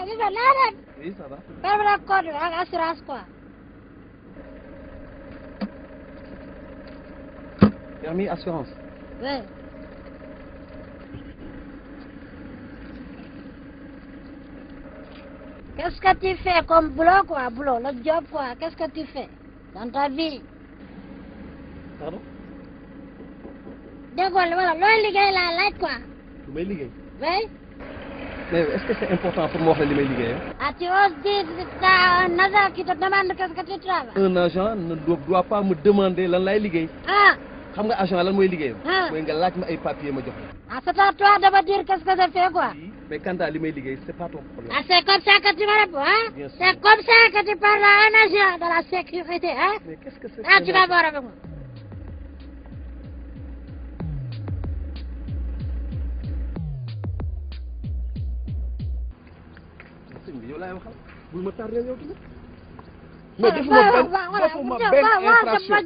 Oui, ça va. Permis de conduire ak assurance quoi. Permis, assurance. Oui. Qu'est-ce que tu fais comme boulot quoi, boulot, le job quoi, qu'est-ce que tu fais dans ta vie? Pardon? Déggoo wala looy liggéey laa laaj quoi. Lu may liggéey. Oui. Mais est-ce que c'est important pour moi wax la li may liggéey? Ah, tu oses dire que t'as un agent qui te demande qu'est-ce que tu travailles? Un agent ne doit pas me demander lan lay liggéey. Ah. Xam nga agent lan mooy liggéeyam? Ah. Mooy nga laaj ma ay papier ma jox la. Ah, c'est à toi de me dire qu'est-ce que je fais quoi. Oui, mais quant à li may liggéey, c'est pas ton problème. Ah, c'est comme ça que tu me réponds, hein? Bien sûr. C'est comme ça que tu parles à un agent de la sécurité, hein? Mais qu'est-ce que c'est? Ah, tu vas voir avec moi. Yow laay waxal bul ma tardé yow tamit. mais defuma benn infraction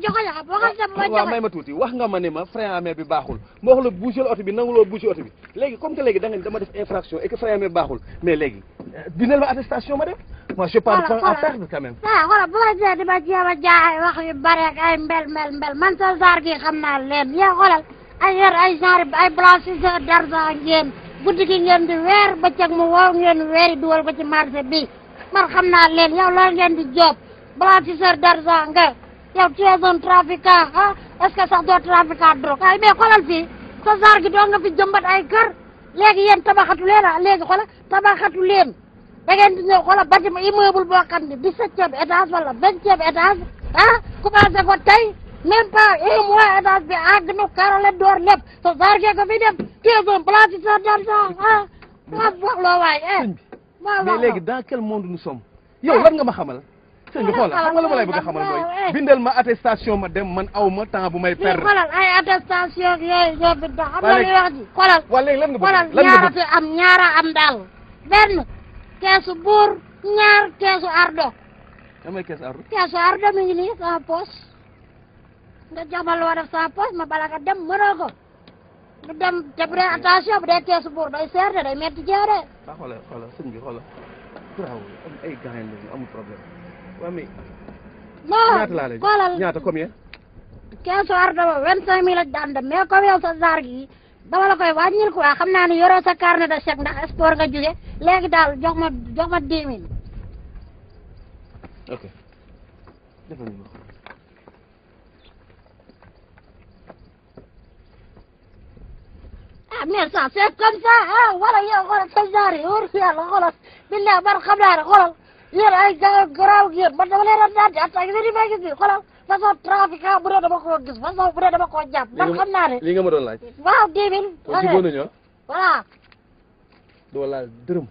waaw may ma tuuti wax nga ma ne ma frein à main bi baaxul ma wax la bouger oto bi nanguloo bouger oto bi léegi comme que léegi da nga dama def infraction et que frein à main bi baaxul mais léegi bindal ma attestation ma dem moi je pas de temps à perdre quand même. ah xoolal bu la jee di ma jéem a jaay wax yu bare ak ay mbel man sa genre gi xam naa leen yow xoolal ay yor ay genre ay blanchisseur d'argent ngeen guddi gi ngeen di weer bëccëg mu wow ngeen weeri dugal ko ci marché bi man xam naa leen yow loolu ngeen di job blanchisseur d'argent nga yow tu es un trafiquant ah est-ce que sax doo trafiquant drogue ay mais xoolal fii sa genre gi doo nga fi jëmbat ay kër léegi yéen tabaxatu leen ah léegi xoolal tabaxatu leen da ngeen di ñëw xoolal bâtiment immeuble boo xam ne 17e étage wala 20e étage ah commencé ko tey même pas un mois étage bi àgg na karole door lépp sa genre gi ko fi dem tu es un blanchisseur d'argent ah wax loo waay mais léegi dans quel monde nous sommes yow lan nga ma xamal sëñ bi xoolal xam nga la ma lay bëgg a xamal mooy bindal ma attestation ma dem man aw ma temps bu may perdre. xoolal ay attestation yooyu ñoo bind xam nga li wax ji xoolal. waaw léegi lan nga bëgg xoolal ñaara am daal benn keesu buur ñaar keesu ardo. damay keesu ardo. keesu ardo mi ngi nii sama poche nga jamal loo def sama poche ma bala nga dem mënoo ko du dem te bu dee attention bu dee keesu buur day seer de day metti jeere. ah xoolal sëñ bi xoolal bravo ay gars yi amul problème. waaw mais. ñaata laa lay xoolal ñaata combien. keesu ardo ba 25000 la daan dem mais comme yow sa zaar gi dama la koy wàññil quoi xam naa ne yoroo sa carnet de chèque ndax sport nga jóge léegi daal jox ma 10 000. ok defal ñu ah mais ça c'est comme ça ah wala yow xoolal sa zaar yi wóor yàlla xoolal billahi man xam naa ne xoolal yéen ay garaaw ak yéen man dama leen a naan di attaque yi may gis nii xoolal façon trafiquant bu dee dama koo gis façon bu dee dama koo jàpp man xam naa ne. li nga ma doon laaj. waaw 10 000. kon ci góor nañu voilà. doo laal dërëm.